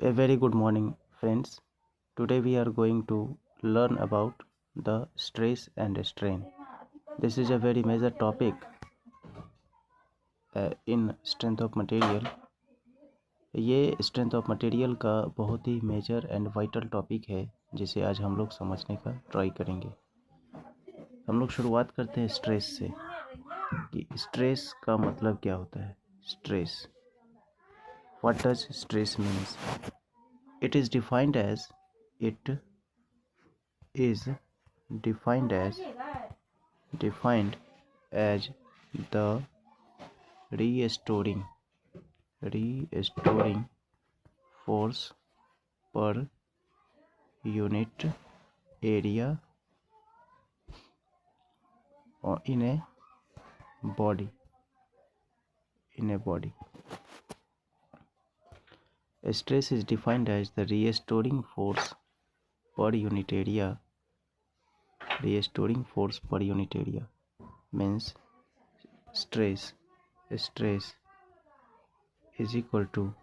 A very good morning, friends. Today we are going to learn about the stress and strain. This is a very major topic in strength of material. ये strength of material का बहुत ही major and vital topic है जिसे आज हम लोग समझने का ट्राई करेंगे। हम लोग शुरुआत करते हैं स्ट्रेस से कि स्ट्रेस का मतलब क्या होता है। Stress, what does stress means? It is defined as it is defined as the restoring force per unit area or in a body. Stress is defined as the restoring force per unit area. Means stress is equal to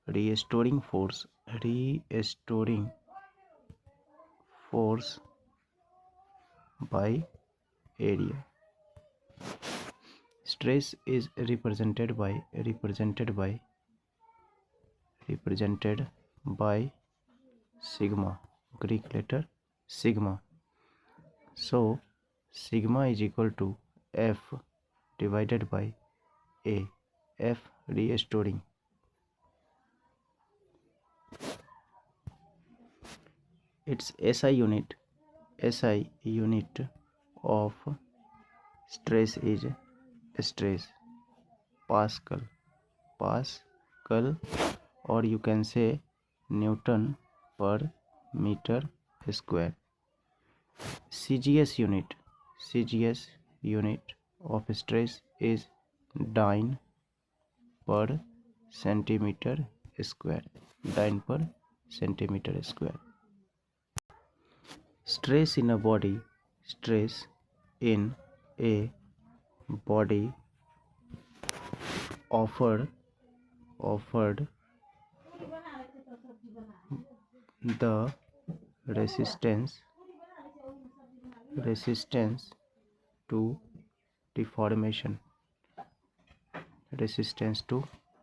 restoring force by area. Stress is represented by sigma, Greek letter sigma. So sigma is equal to F divided by A. F restoring. Its SI unit of stress is stress, Pascal, or you can say Newton per meter square. CGS unit of stress is dyne per centimeter square. Stress in a body offered the resistance to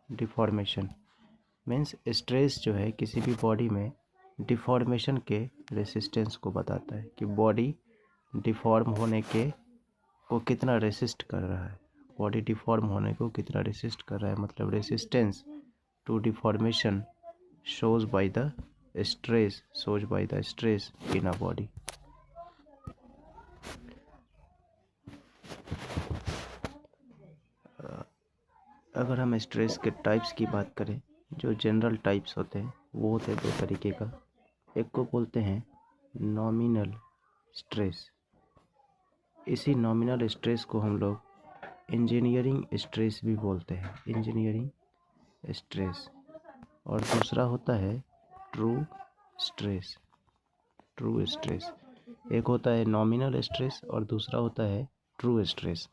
deformation. Means stress जो है किसी भी body में deformation के resistance को बताता है कि बॉडी डिफॉर्म होने को कितना रेसिस्ट कर रहा है। मतलब resistance to deformation shows by the stress in a body. अगर हम स्ट्रेस के टाइप्स की बात करें, जो जनरल टाइप्स होते हैं वो होते हैं दो तरीके का। एक को बोलते हैं नॉमिनल स्ट्रेस। इसी नॉमिनल स्ट्रेस को हम लोग इंजीनियरिंग स्ट्रेस भी बोलते हैं, और दूसरा होता है ट्रू स्ट्रेस। एक होता है नॉमिनल स्ट्रेस और दूसरा होता है ट्रू स्ट्रेस।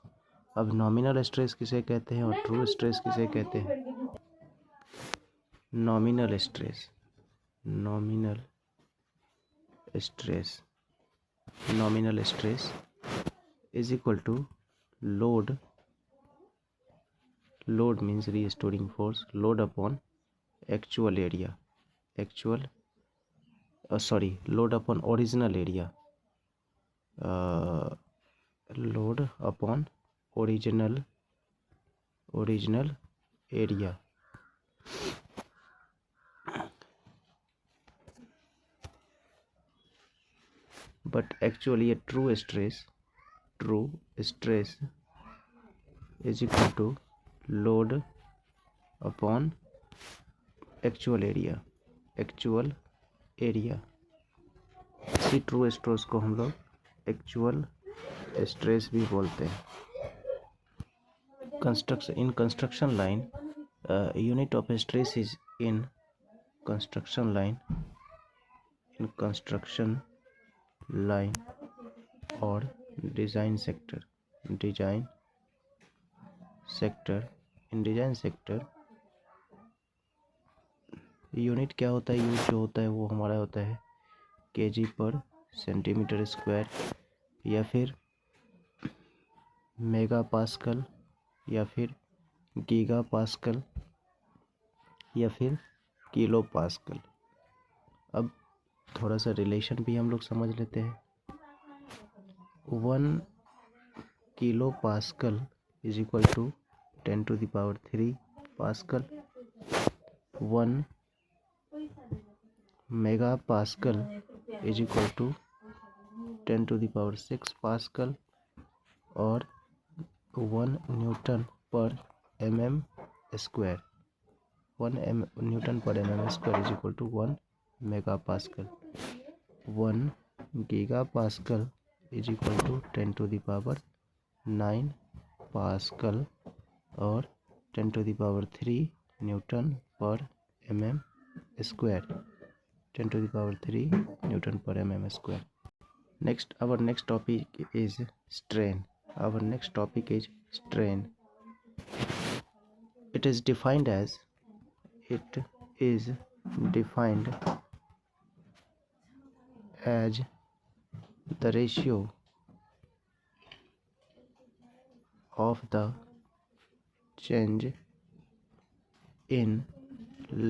अब नॉमिनल स्ट्रेस किसे कहते हैं और ट्रू स्ट्रेस किसे कहते हैं? Nominal stress is equal to load means restoring force, load upon actual area, load upon original area, load upon original area. But actually a true stress is equal to load upon actual area. इसी true stress को हम लोग actual stress भी बोलते हैं। Construction line, unit of stress is in construction line और design sector. In design sector unit क्या होता है, यूज जो होता है वो हमारा होता है केजी पर सेंटीमीटर स्क्वायर, या फिर मेगा पास्कल, या फिर गीगा पास्कल, या फिर किलो पास्कल। अब थोड़ा सा रिलेशन भी हम लोग समझ लेते हैं। 1 kilo pascal is equal to 10⁻³ pascal. 1 mega pascal is equal to 10⁻6 pascal, और 1 newton per mm square, 1 newton per mm square is equal to 1 mega pascal. 1 giga pascal is equal to 10⁹ pascal, और 10⁻³ newton per mm square, 10⁻³ newton per mm square. Next, our next topic is strain. Our next topic is strain. It is defined as the ratio of the change in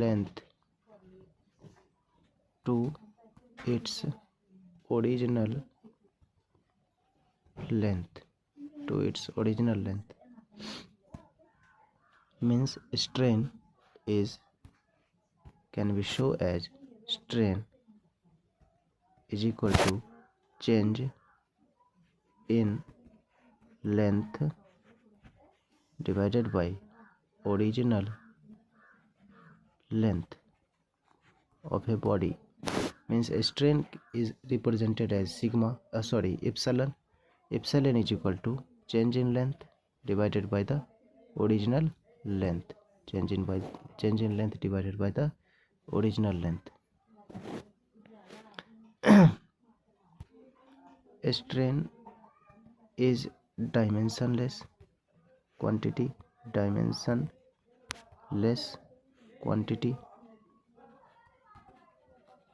length to its original length, means strain can be shown as strain is equal to change in length divided by original length of a body. Means strain is represented as epsilon. Epsilon is equal to change in length divided by the original length. Change in length divided by the original length. Strain is dimensionless quantity.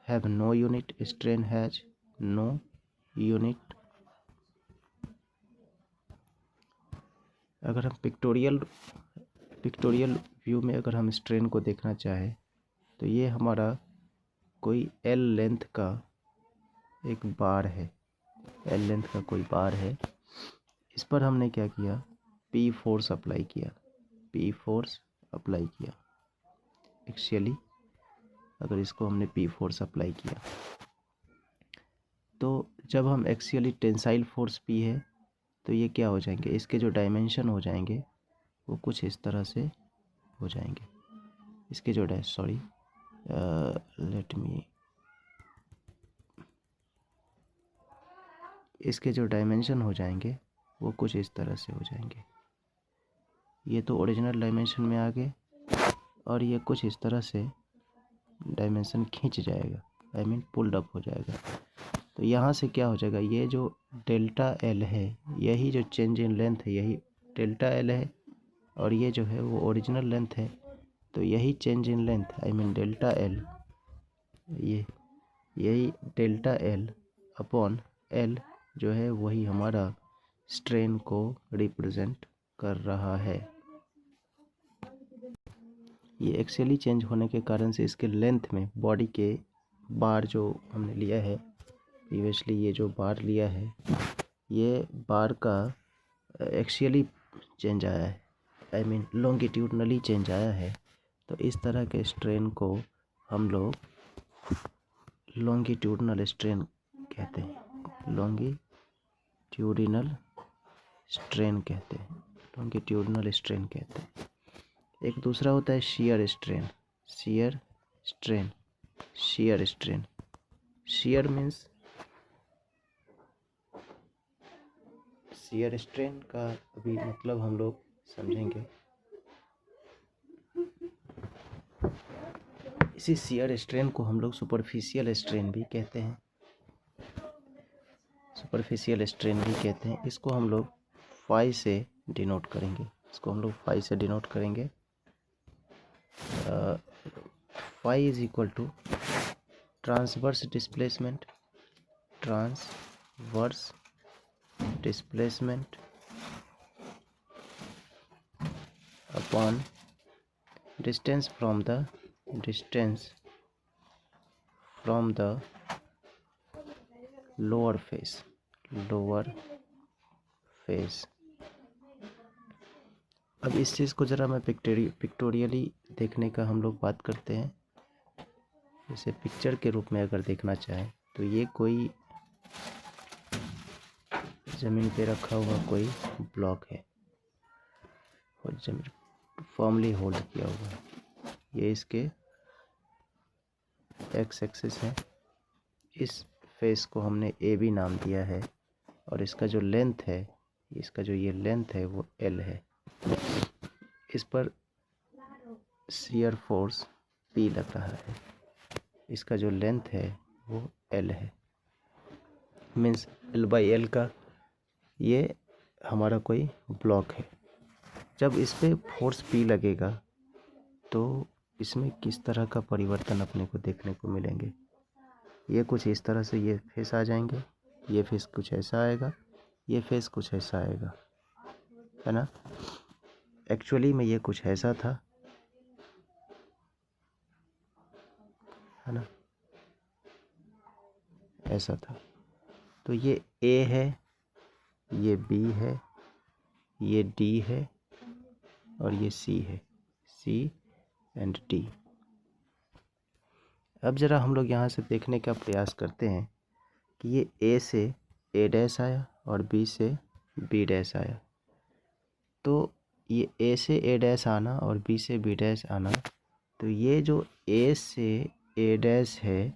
Have no unit. Strain has no unit. अगर हम pictorial view में अगर हम strain को देखना चाहें तो ये हमारा कोई एल लेंथ का एक बार है, एल लेंथ का कोई बार है। इस पर हमने क्या किया, पी फोर्स अप्लाई किया। एक्चुअली अगर इसको हमने पी फोर्स अप्लाई किया तो जब हम एक्सियली टेंसाइल फोर्स पी है तो ये क्या हो जाएंगे, इसके जो डायमेंशन हो जाएंगे वो कुछ इस तरह से हो जाएंगे। इसके जो इसके जो डायमेंशन हो जाएंगे वो कुछ इस तरह से हो जाएंगे। ये तो ओरिजिनल डायमेंशन में आ गए और ये कुछ इस तरह से डायमेंशन खींच जाएगा, पुल्ड अप हो जाएगा। तो यहाँ से क्या हो जाएगा, ये जो डेल्टा एल है, यही जो चेंज इन लेंथ है, यही डेल्टा एल है, और ये जो है वो ओरिजिनल लेंथ है। तो यही change in length delta L, यही डेल्टा एल अपॉन एल जो है वही हमारा स्ट्रेन को रिप्रेजेंट कर रहा है। ये एक्सियली चेंज होने के कारण से इसके लेंथ में बॉडी के बार जो हमने लिया है प्रीवियसली, ये जो बार लिया है ये बार का एक्सियली चेंज आया है, लॉन्गिट्यूडनली चेंज आया है। तो इस तरह के स्ट्रेन को हम लोग लॉन्गिट्यूडनल स्ट्रेन कहते हैं, लॉन्गिट्यूडिनल स्ट्रेन कहते हैं। एक दूसरा होता है shear strain. Shear means, shear strain का अभी मतलब हम लोग समझेंगे। इसी शियर स्ट्रेन को हम लोग सुपरफिशियल स्ट्रेन भी कहते हैं। इसको हम लोग फाई से डिनोट करेंगे। Phi is equal to transverse displacement upon distance from the lower face. अब इस चीज़ को ज़रा मैं पिक्टोरियली देखने का हम लोग बात करते हैं। इसे पिक्चर के रूप में अगर देखना चाहें तो ये कोई ज़मीन पे रखा हुआ कोई ब्लॉक है और ज़मीन फॉर्मली होल्ड किया हुआ है। ये इसके एक्स एक्सिस है। इस फेस को हमने ए बी नाम दिया है और इसका जो लेंथ है, इसका जो ये लेंथ है वो एल है। इस पर शियर फोर्स पी लग रहा है। इसका जो लेंथ है वो एल है। मीन्स एल बाई एल का ये हमारा कोई ब्लॉक है। जब इस पे फोर्स पी लगेगा तो इसमें किस तरह का परिवर्तन अपने को देखने को मिलेंगे। ये कुछ इस तरह से ये फेस आ जाएंगे, ये फेस कुछ ऐसा आएगा, ये फेस कुछ ऐसा आएगा, है ना। एक्चुअली में ये कुछ ऐसा था, है ना, ऐसा था। तो ये ए है, ये बी है, ये डी है और ये सी है, सी एंड डी। अब ज़रा हम लोग यहाँ से देखने का प्रयास करते हैं कि ये ए से ए डैश आया और बी से बी डैश आया। तो ये ए से ए डैश आना और बी से बी डैश आना, तो ये जो ए से ए डैश है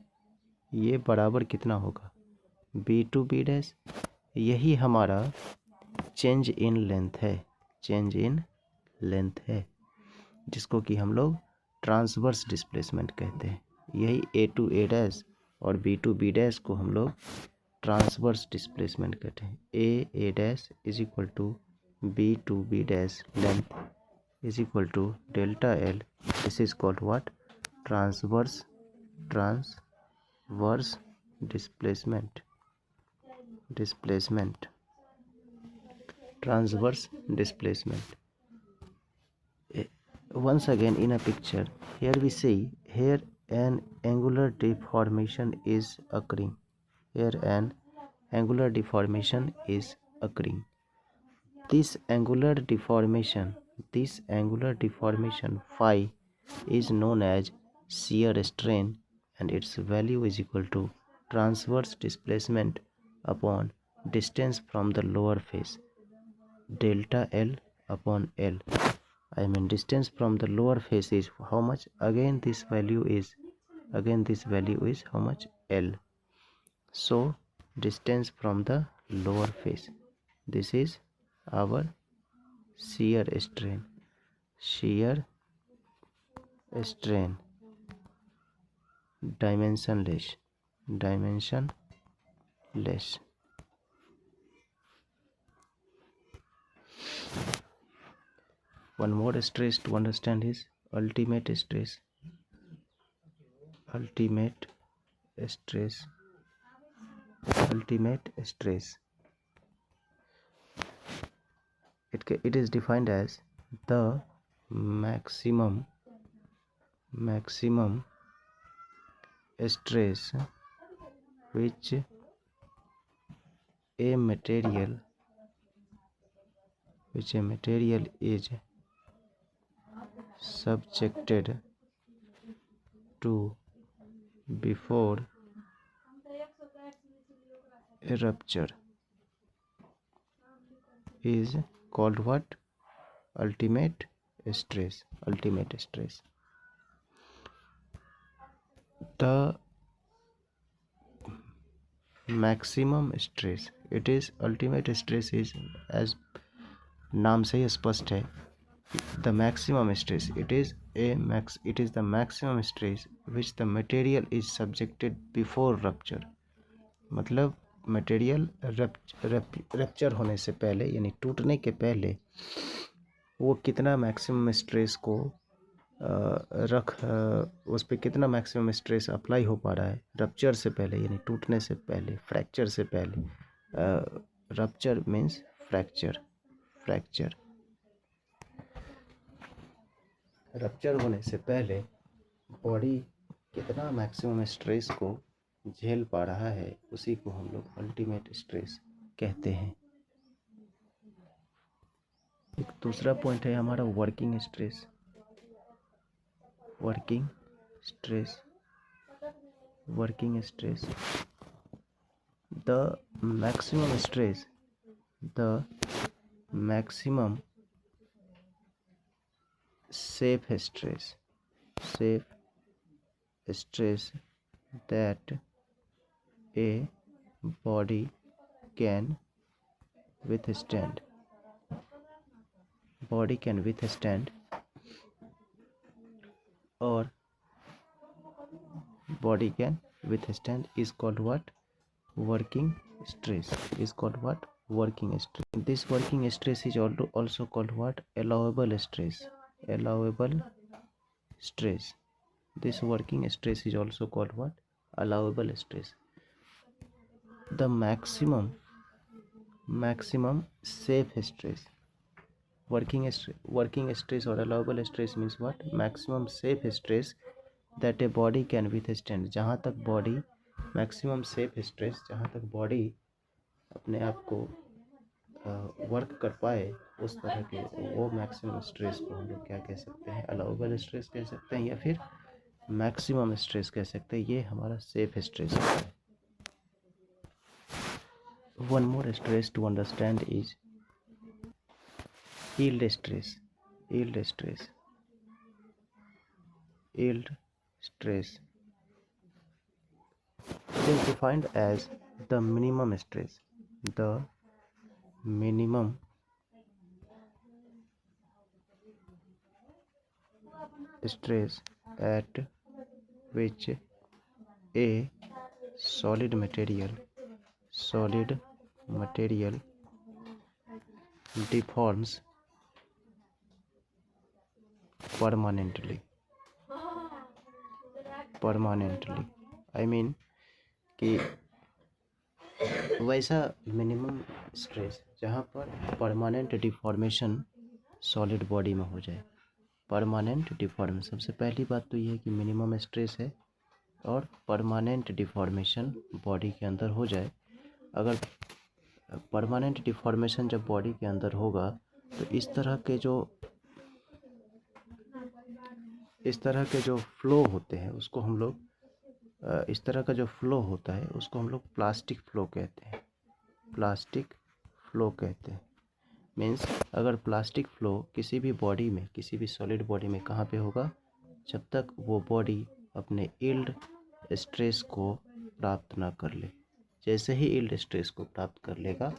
ये बराबर कितना होगा, बी टू बी डैश। यही हमारा चेंज इन लेंथ है, जिसको कि हम लोग ट्रांसवर्स डिस्प्लेसमेंट कहते हैं। यही ए टू ए डैश और बी टू बी डैश को हम लोग ट्रांसवर्स डिस्प्लेसमेंट कहते हैं। A dash is equal to B to B dash length is equal to delta L. This is called what, transverse displacement. Once again in a picture, here we see here an angular deformation is occurring. This angular deformation phi is known as shear strain, and its value is equal to transverse displacement upon distance from the lower face, delta L upon L. I mean distance from the lower face is how much? Again this value is how much? L. So distance from the lower face, this is our shear strain. Dimensionless. One more stress to understand is ultimate stress. It is defined as the maximum stress which a material is subjected to before a rupture is called what? Ultimate stress. The maximum stress, it is ultimate stress is, as नाम से ही स्पष्ट है, the maximum stress, it is the maximum stress which the material is subjected before rupture. मतलब material rupture होने से पहले, यानी टूटने के पहले वो कितना मैक्सिमम स्ट्रेस को उस पर कितना मैक्सिमम स्ट्रेस अप्लाई हो पा रहा है रप्चर से पहले, यानी टूटने से पहले, फ्रैक्चर से पहले। Rupture means fracture, fracture. Rupture होने से पहले बॉडी कितना मैक्सिमम स्ट्रेस को झेल पा रहा है, उसी को हम लोग अल्टीमेट स्ट्रेस कहते हैं। एक दूसरा पॉइंट है हमारा working stress. Working stress, working stress, the maximum stress, the maximum safe stress that a body can withstand, or body can withstand is called what? Working stress, is called what? Working stress. This working stress is also called what? Allowable stress, allowable stress. This working stress is also called what? Allowable stress. The maximum safe stress. Working stress or allowable stress means what? Maximum safe stress that a body can withstand. जहाँ तक body maximum safe stress, जहाँ तक body अपने आप को work कर पाए, उस तरह के वो मैक्सिमम स्ट्रेस को हम लोग क्या कह सकते हैं? अलाउबल स्ट्रेस कह सकते हैं, या फिर मैक्सिमम स्ट्रेस कह सकते हैं। ये हमारा सेफ स्ट्रेस होता है। One more stress to understand is yield stress. Yield stress, yield stress. It is defined as the minimum stress, the minimum stress at which a solid material deforms permanently. I mean कि वैसा minimum stress जहाँ पर permanent deformation solid body में हो जाए। Permanent deformation, सबसे पहली बात तो ये है कि मिनिमम स्ट्रेस है और परमानेंट डिफॉर्मेशन बॉडी के अंदर हो जाए। अगर परमानेंट डिफॉर्मेशन जब बॉडी के अंदर होगा तो इस तरह के जो फ्लो होते हैं उसको हम लोग इस तरह का जो फ्लो होता है उसको हम लोग प्लास्टिक फ्लो कहते हैं। प्लास्टिक फ्लो कहते हैं मीन्स अगर प्लास्टिक फ्लो किसी भी बॉडी में, किसी भी सॉलिड बॉडी में कहाँ पे होगा? जब तक वो बॉडी अपने यील्ड स्ट्रेस को प्राप्त ना कर ले। जैसे ही यील्ड स्ट्रेस को प्राप्त कर लेगा,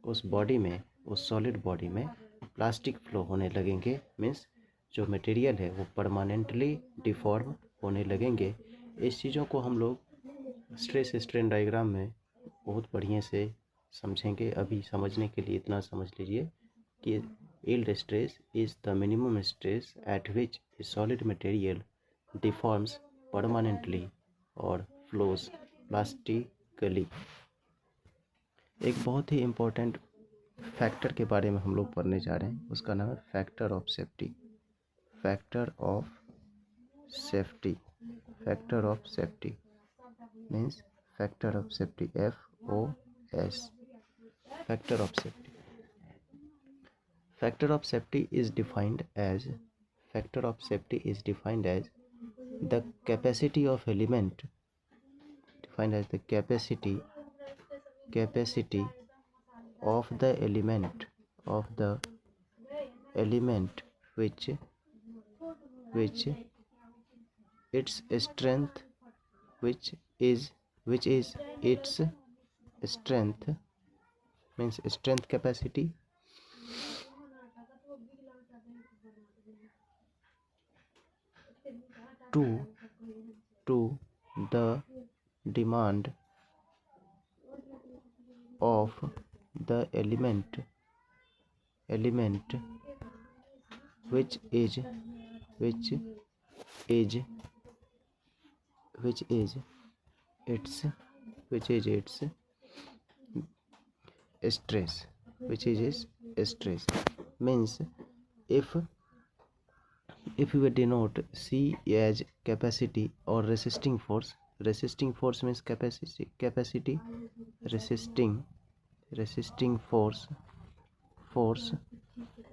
उस बॉडी में, उस सॉलिड बॉडी में प्लास्टिक फ्लो होने लगेंगे। मीन्स जो मटेरियल है वो परमानेंटली डिफॉर्म होने लगेंगे। इस चीज़ों को हम लोग स्ट्रेस स्ट्रेन डायग्राम में बहुत बढ़िया से समझेंगे। अभी समझने के लिए इतना समझ लीजिए कि yield stress is the minimum stress eight which A solid material deforms permanently और फ्लोज प्लास्टिकली। एक बहुत ही इम्पोर्टेंट फैक्टर के बारे में हम लोग पढ़ने जा रहे हैं, उसका नाम है factor of safety. Factor of safety, factor of safety means factor of safety, FOS, factor of safety. Factor of safety is defined as, factor of safety is defined as the capacity of element, defined as the capacity of the element which its strength, which is its strength, means strength capacity to the demand of the element which is its stress, means if we denote C as capacity or resisting force means capacity, resisting force,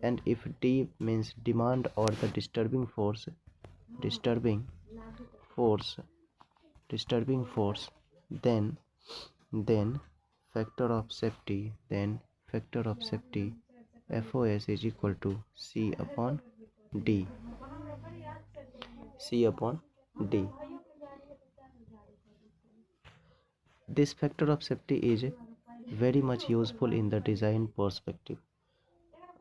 and if D means demand or the disturbing force, then factor of safety, FOS is equal to C upon D. This factor of safety is very much useful in the design perspective.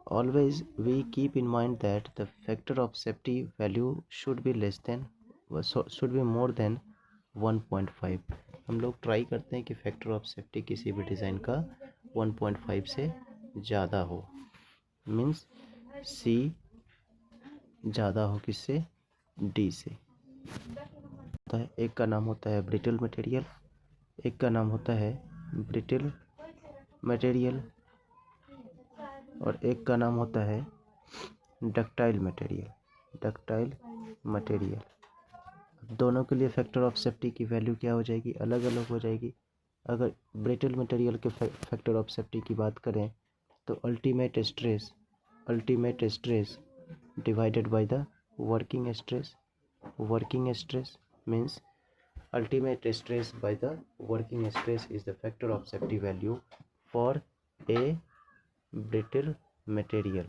Always we keep in mind that the factor of safety value should be more than 1.5. हम लोग try करते हैं कि factor of safety किसी भी design का 1.5 से ज़्यादा हो, मीन्स सी ज़्यादा हो किससे, डी से। एक का नाम होता है ब्रिटल मटेरियल, एक का नाम होता है ब्रिटल मटेरियल, और एक का नाम होता है डक्टाइल मटेरियल। दोनों के लिए फैक्टर ऑफ सेफ्टी की वैल्यू क्या हो जाएगी, अलग अलग हो जाएगी। अगर ब्रिटल मटेरियल के फैक्टर ऑफ सेफ्टी की बात करें तो ultimate stress divided by the working stress means ultimate stress by the working stress is the factor of safety value for a brittle material।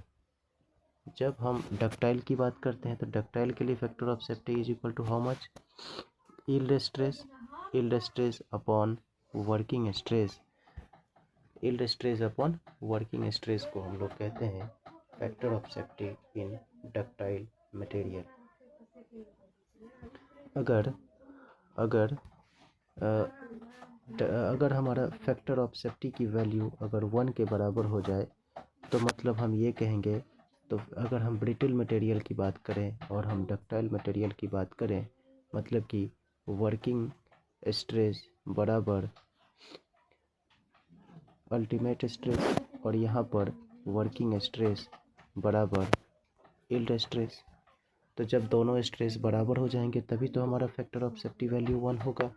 जब हम डक्टाइल की बात करते हैं तो डक्टाइल के लिए factor of safety is equal to how much, yield stress upon working stress. Yield stress upon working stress को हम लोग कहते हैं factor of safety in ductile material. अगर हमारा फैक्टर ऑफ सेफ्टी की वैल्यू अगर 1 के बराबर हो जाए तो मतलब हम ये कहेंगे, तो अगर हम ब्रिटल मटेरियल की बात करें और हम डक्टाइल मटेरियल की बात करें, मतलब कि वर्किंग स्ट्रेस बराबर अल्टीमेट स्ट्रेस और यहाँ पर वर्किंग स्ट्रेस बराबर यील्ड स्ट्रेस। तो जब दोनों स्ट्रेस बराबर हो जाएंगे तभी तो हमारा फैक्टर ऑफ सेफ्टी वैल्यू 1 होगा।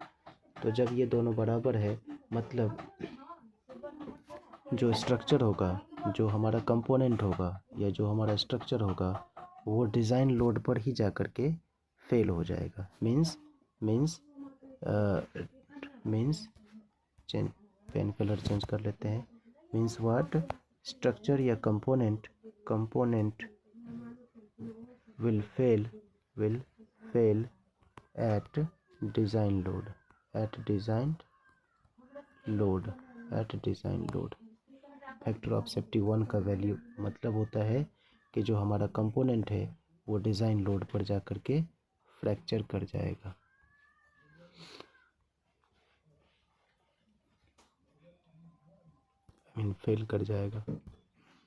तो जब ये दोनों बराबर है मतलब जो स्ट्रक्चर होगा, जो हमारा कंपोनेंट होगा या जो हमारा स्ट्रक्चर होगा वो डिज़ाइन लोड पर ही जा कर के फेल हो जाएगा। मीन्स पेन कलर चेंज कर लेते हैं। मीन्स व्हाट, स्ट्रक्चर या component will fail at design load। Factor of safety 1 का वैल्यू मतलब होता है कि जो हमारा कंपोनेंट है वो डिज़ाइन लोड पर जा कर के फ्रैक्चर कर जाएगा। फेल कर जाएगा।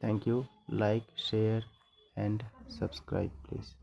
Thank you. Like, share and subscribe please.